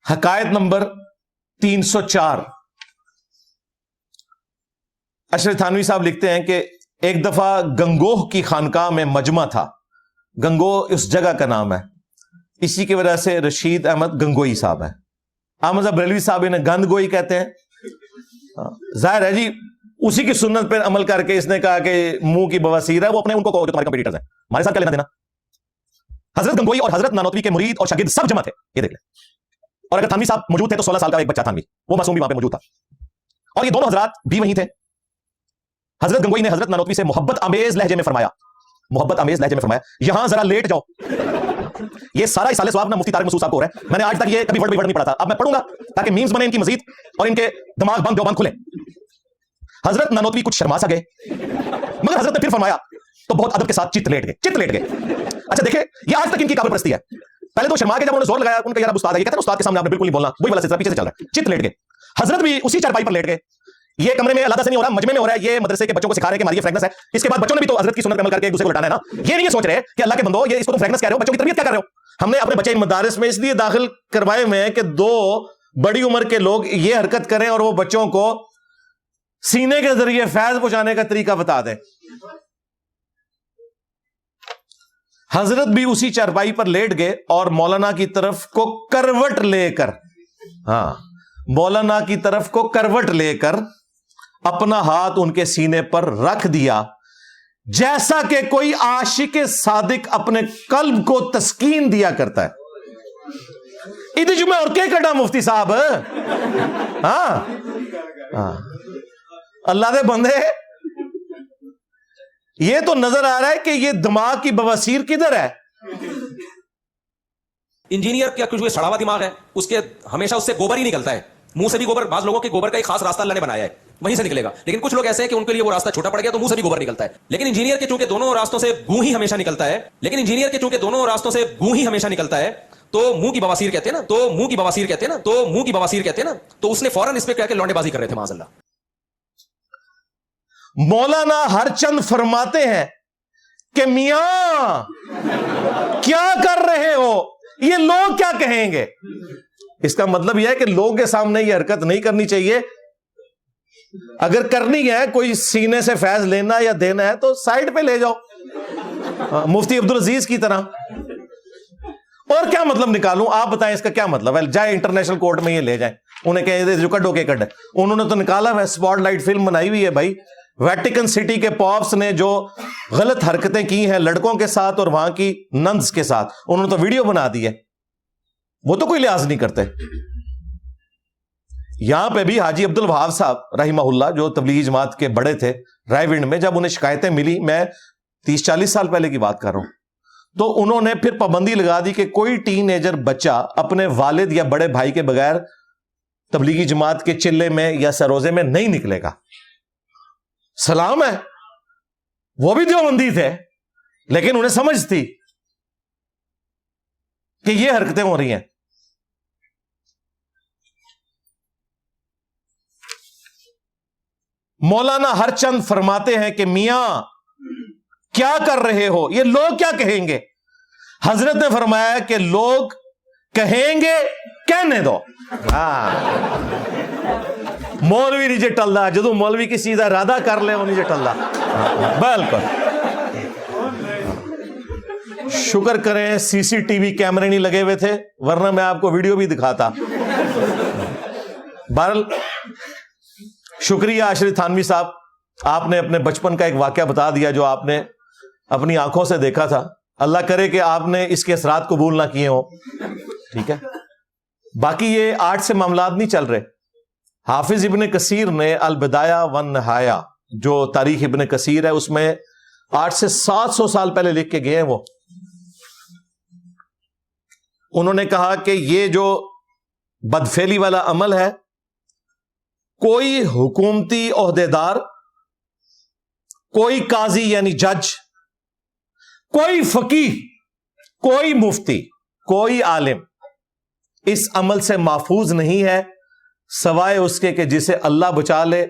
हकायत number 304। Ashraf Thanvi साहब लिखते हैं कि एक दफा गंगोह की खानकाह में मजमा था। गंगोह उस जगह का नाम है, इसी की वजह से रशीद अहमद गंगोई साहब है। अहमद बरेलवी साहब इन्हें गंदगोई कहते हैं। जाहिर है जी, उसी की सुन्नत पर अमल करके इसने कहा कि मुंह की बवासीर है, वो अपने उनको कहो जो तुम्हारे कंपीटिटर्स हैं, हमारे साथ क्या लेना देना। हजरत गंगोई और हजरत नानोतवी के मुरीद और शागिर्द सब जमा थे, ये देख ले। और अगर थानवी साहब मौजूद थे तो 16 साल का एक बच्चा थानवी, वो मासूम भी वहां पे मौजूद था। और ये दोनों हजरात भी वहीं थे। हजरत गंगोई ने हजरत नानोतवी से मोहब्बत आमेज लहजे में फरमाया, मोहब्बत आमेज लहजे में फरमाया, यहां जरा लेट जाओ। ये सारा इसाले सवाब ना मुफ्ती तारिक मसूद साहब को हो रहा है। मैंने आज तक ये कभी वर्ड नहीं पढ़ा था, अब मैं पढ़ूंगा ताकि मीम्स बने इनकी मजीद और इनके दिमाग बंद देवबंद खुले। हजरत नानोतवी कुछ शर्मा सा गए, मगर हजरत ने फिर फरमाया तो बहुत अदब के साथ चित लेट गए। अच्छा देखे, ये आज तक इनकी काबुल परस्ती है। पहले तो शर्मा के जब उन्होंने जोर लगाया, उनका यार उस्ताद है, ये कहते हैं उस्ताद के सामने आपने बिल्कुल नहीं बोलना, वही वाला सिलसिला पीछे से चल रहा है। चित लेट गए। हजरत भी उसी चारपाई पर लेट गए। ये कमरे में अलग से नहीं हो रहा, मजमे में हो रहा है। ये मदरसे के बच्चों को सिखा रहे हैं कि हमारी फ्रेगनेस है। इसके बाद बच्चों ने भी तो हजरत की सुन्नत पे अमल करके एक दूसरे को लटाना है ना। ये नहीं सोच रहे कि अल्लाह के बंदो, ये इसको तुम फ्रेगनेस कह रहे हो, बच्चों की तरबियत क्या कर रहे हो। हमने अपने बच्चे इन मदारिस में इसलिए दाखिल करवाए हुए हैं कि दो बड़ी उम्र के लोग ये हरकत करें और वो बच्चों को सीने के जरिए फैज पहुंचाने का तरीका बता दें। हजरत भी उसी चारपाई पर लेट गए और मौलाना की तरफ को करवट लेकर, मौलाना की तरफ को करवट लेकर अपना हाथ उनके सीने पर रख दिया, जैसा कि कोई आशिक सादिक अपने कल्ब को तस्कीन दिया करता है। इधर जुमे और क्या करना मुफ्ती साहब। अल्लाह दे बंदे, ये तो नजर आ रहा है कि ये दिमाग की बवासीर किधर है। इंजीनियर का कुछ सड़ा हुआ दिमाग है, उसके हमेशा उससे गोबर ही निकलता है, मुंह से भी गोबर। बाज लोगों के गोबर का एक खास रास्ता अल्लाह ने बनाया है, वहीं से निकलेगा। लेकिन कुछ लोग ऐसे हैं कि उनके लिए वो रास्ता छोटा पड़ गया तो मुंह से भी गोबर निकलता है। लेकिन इंजीनियर के चूंकि दोनों रास्तों से गूं ही हमेशा निकलता है, तो मुंह की बवासीर कहते हैं ना, तो उसने फौरन इस पे कहकर लौंडेबाजी कर रहे थे माज़अल्लाह। मौलाना हरचंद फरमाते हैं कि मियां क्या कर रहे हो, ये लोग क्या कहेंगे। इसका मतलब यह है कि लोगों के सामने ये हरकत नहीं करनी चाहिए। अगर करनी है, कोई सीने से फैज लेना या देना है तो साइड पे ले जाओ, मुफ्ती अब्दुल अजीज की तरह। और क्या मतलब निकालूं, आप बताएं इसका क्या मतलब है। जाए इंटरनेशनल कोर्ट में ये ले जाए, उन्हें कहे जो कड्डो के कड। उन्होंने तो निकाला है, स्पॉटलाइट फिल्म बनाई हुई है भाई। वेटिकन सिटी के पॉप्स ने जो गलत हरकतें की हैं लड़कों के साथ और वहां की नन्स के साथ, उन्होंने तो वीडियो बना दी है। वो तो कोई लिहाज नहीं करते। यहां पे भी हाजी अब्दुल वहाब साहब रहिमहुल्लाह, जो तबलीगी जमात के बड़े थे रायविंड में, जब उन्हें शिकायतें मिली, मैं 30-40 साल पहले की बात कर रहा हूं, तो उन्होंने फिर पाबंदी लगा दी कि कोई टीनेजर बच्चा अपने वालिद या बड़े भाई के बगैर तबलीगी जमात के चिल्ले में या सरोजे में नहीं निकलेगा। सलाम है, वो भी देवबंदी थे, लेकिन उन्हें समझ थी कि ये हरकतें हो रही हैं। मौलाना हरचंद फरमाते हैं कि मियां क्या कर रहे हो, ये लोग क्या कहेंगे। हजरत ने फरमाया कि लोग कहेंगे, कहने दो। मौलवी नहीं जे टलदा, जो मौलवी किसी का इरादा कर ले वो नहीं जे टलदा। बिल्कुल, शुक्र करें सीसीटीवी कैमरे नहीं लगे हुए थे, वरना मैं आपको वीडियो भी दिखाता। बहरहाल शुक्रिया अशरफ थानवी साहब, आपने अपने बचपन का एक वाकया बता दिया जो आपने अपनी आंखों से देखा था। अल्लाह करे कि आपने इसके असरात कबूल ना किए हो। ठीक है, बाकी ये आर्ट से मामलात नहीं चल रहे। हाफिज इब्ने कसीर ने अल बिदाया वन नहाया, जो तारीख इब्ने कसीर है, उसमें 8 से 700 साल पहले लिख के गए हैं। वो उन्होंने कहा कि ये जो बदफेली वाला अमल है, कोई हुकूमती ओहदेदार, कोई काजी यानी जज, कोई फकीह, कोई मुफ्ती, कोई आलिम इस अमल से महफूज नहीं है सवाए उसके कि जिसे अल्लाह बचा ले।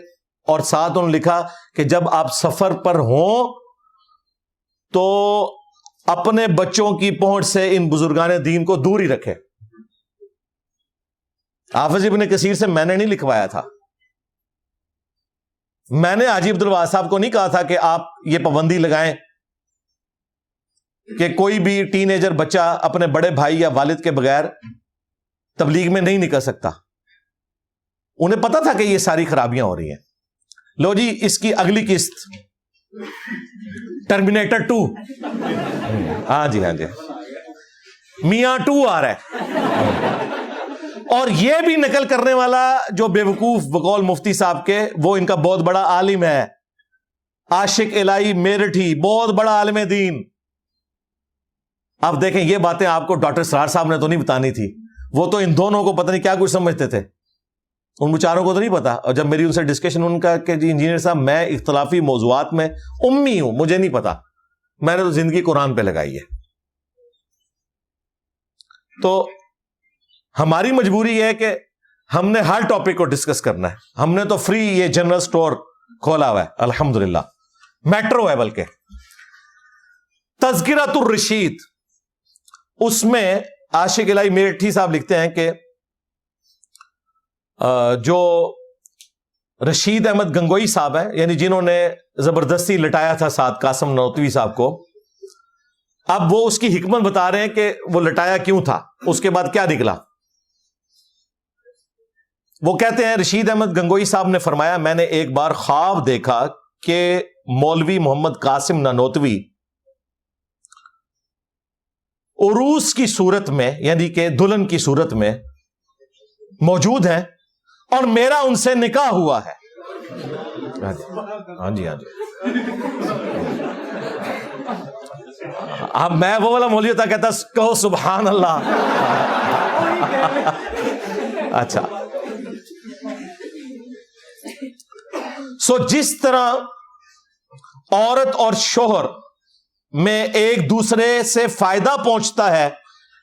और साथ उन्होंने लिखा कि जब आप सफर पर हों तो अपने बच्चों की पहुंच से इन बुजुर्गान दीन को दूर ही रखें। حافظ ابن کثیر سے میں نے نہیں لکھوایا تھا. میں نے حاجی عبدالواحد صاحب کو نہیں کہا تھا کہ آپ یہ پابندی لگائیں کہ کوئی بھی ٹین ایجر بچہ اپنے بڑے بھائی یا والد کے بغیر تبلیغ میں نہیں نکل سکتا. انہیں پتا تھا کہ یہ ساری خرابیاں ہو رہی ہیں. لو جی, اس کی اگلی قسط ٹرمینیٹر 2. ہاں جی, میاں 2 آ رہا ہے. اور یہ بھی نقل کرنے والا جو بے وقوف بقول مفتی صاحب کے, وہ ان کا بہت بڑا عالم ہے, عاشق الہی میرٹھی, بہت بڑا عالم دین. اب دیکھیں, یہ باتیں آپ کو ڈاکٹر سرار صاحب نے تو نہیں بتانی تھی, وہ تو ان دونوں کو پتہ نہیں کیا کچھ سمجھتے تھے, ان بیچاروں کو تو نہیں پتا. اور جب میری ان سے ڈسکشن, ان کا کہ جی انجینئر صاحب میں اختلافی موضوعات میں امی ہوں, مجھے نہیں پتا, میں نے تو زندگی قرآن پہ لگائی ہے. تو ہماری مجبوری ہے کہ ہم نے ہر ٹاپک کو ڈسکس کرنا ہے. ہم نے تو فری یہ جنرل سٹور کھولا ہوا ہے الحمدللہ, میٹرو ہے بلکہ. تذکرۃ الرشید, اس میں عاشق الہی میرٹھی صاحب لکھتے ہیں کہ جو رشید احمد گنگوئی صاحب ہیں, یعنی جنہوں نے زبردستی لٹایا تھا سعد قاسم نانوتوی صاحب کو, اب وہ اس کی حکمت بتا رہے ہیں کہ وہ لٹایا کیوں تھا, اس کے بعد کیا نکلا. وہ کہتے ہیں رشید احمد گنگوئی صاحب نے فرمایا, میں نے ایک بار خواب دیکھا کہ مولوی محمد قاسم نانوتوی عروس کی صورت میں, یعنی کہ دلہن کی صورت میں موجود ہیں اور میرا ان سے نکاح ہوا ہے. ہاں جی, اب میں وہ والا مولوی تھا, کہتا کہو سبحان اللہ. اچھا, سو جس طرح عورت اور شوہر میں ایک دوسرے سے فائدہ پہنچتا ہے,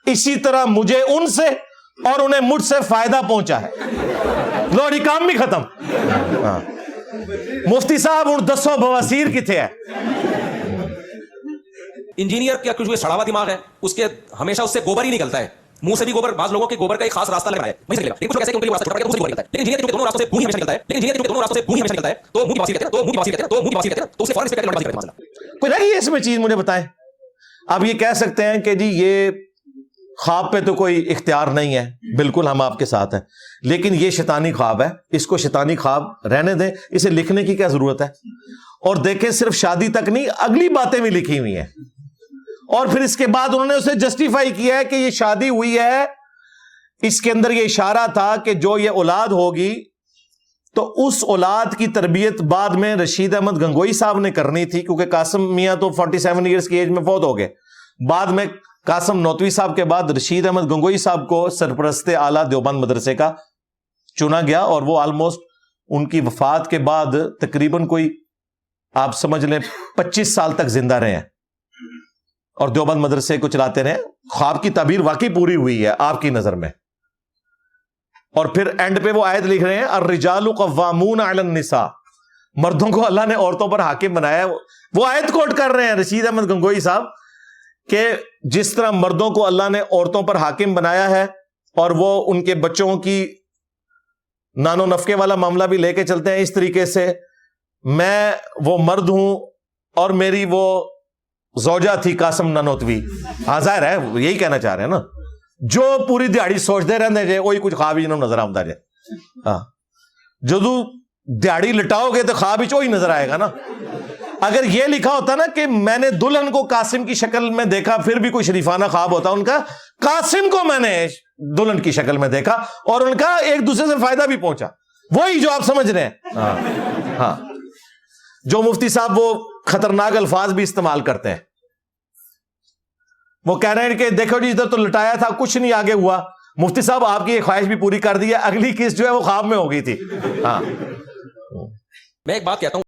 اسی طرح مجھے ان سے اور انہیں مجھ سے فائدہ پہنچا ہے. لوڑی کام بھی ختم. مفتی صاحب ان 10 بواسیر کتنے ہیں؟ انجینئر کا کچھ سڑا ہوا دماغ ہے, اس کے ہمیشہ اس سے گوبر ہی نکلتا ہے. منہ سے بھی گوبر, بعض لوگوں کے گوبر کا ایک خاص راستہ لگا ہے, وہیں سے نکلے گا. لیکن کچھ ایسے کہ ان کے لیے راستہ چھوٹا پڑ گیا, دوسرے گوبر نکلتا ہے. لیکن انجینئر کے دونوں راستوں سے بھوہی ہمیشہ نکلتا ہے, تو منہ کی باسی کہتے ہیں, تو اسے فوراً اس پہ کہتے ہیں مسئلہ. کوئی رہی ہے اس میں چیز, مجھے بتائیں. آپ یہ کہہ سکتے ہیں کہ جی یہ خواب پہ تو کوئی اختیار نہیں ہے, بالکل ہم آپ کے ساتھ ہیں, لیکن یہ شیطانی خواب ہے, اس کو شیطانی خواب رہنے دیں, اسے لکھنے کی کیا ضرورت ہے. اور دیکھیں, صرف شادی تک نہیں, اگلی باتیں بھی لکھی ہوئی ہیں, اور پھر اس کے بعد انہوں نے اسے جسٹیفائی کیا ہے کہ یہ شادی ہوئی ہے, اس کے اندر یہ اشارہ تھا کہ جو یہ اولاد ہوگی تو اس اولاد کی تربیت بعد میں رشید احمد گنگوئی صاحب نے کرنی تھی, کیونکہ قاسم میاں تو 47 ایئرز کی ایج میں فوت ہو گئے. بعد میں قاسم نانوتوی صاحب کے بعد رشید احمد گنگوئی صاحب کو سرپرست اعلیٰ دیوبند مدرسے کا چنا گیا, اور وہ آلموسٹ ان کی وفات کے بعد تقریباً کوئی آپ سمجھ لیں 25 سال تک زندہ رہے ہیں اور دیوبند مدرسے کو چلاتے رہے. خواب کی تعبیر واقعی پوری ہوئی ہے آپ کی نظر میں. اور پھر اینڈ پہ وہ آیت لکھ رہے ہیں, الرجال قوامون علی النساء, مردوں کو اللہ نے عورتوں پر حاکم بنایا. وہ آیت کوٹ کر رہے ہیں رشید احمد گنگوئی صاحب کہ جس طرح مردوں کو اللہ نے عورتوں پر حاکم بنایا ہے, اور وہ ان کے بچوں کی نانو نفقے والا معاملہ بھی لے کے چلتے ہیں, اس طریقے سے میں وہ مرد ہوں اور میری وہ زوجہ تھی قاسم نانوتوی. ہاں ظاہر ہے یہی کہنا چاہ رہے ہیں نا, جو پوری دیہڑی سوچتے رہتے جائے وہی کچھ خواب ہی نظر آتا جائے. ہاں, جدو دیہڑی لٹاؤ گے تو خواب ہی وہی نظر آئے گا نا. اگر یہ لکھا ہوتا نا کہ میں نے دلہن کو قاسم کی شکل میں دیکھا, پھر بھی کوئی شریفانہ خواب ہوتا ان کا, قاسم کو میں نے دلہن کی شکل میں دیکھا اور ان کا ایک دوسرے سے فائدہ بھی پہنچا, وہی جو آپ سمجھ رہے ہیں. ہاں, جو مفتی صاحب وہ خطرناک الفاظ بھی استعمال کرتے ہیں, وہ کہہ رہے ہیں کہ دیکھو جی ادھر تو لٹایا تھا, کچھ نہیں آگے ہوا. مفتی صاحب آپ کی ایک خواہش بھی پوری کر دی ہے, اگلی قسط جو ہے وہ خواب میں ہو گئی تھی. ہاں, میں ایک بات کہتا ہوں,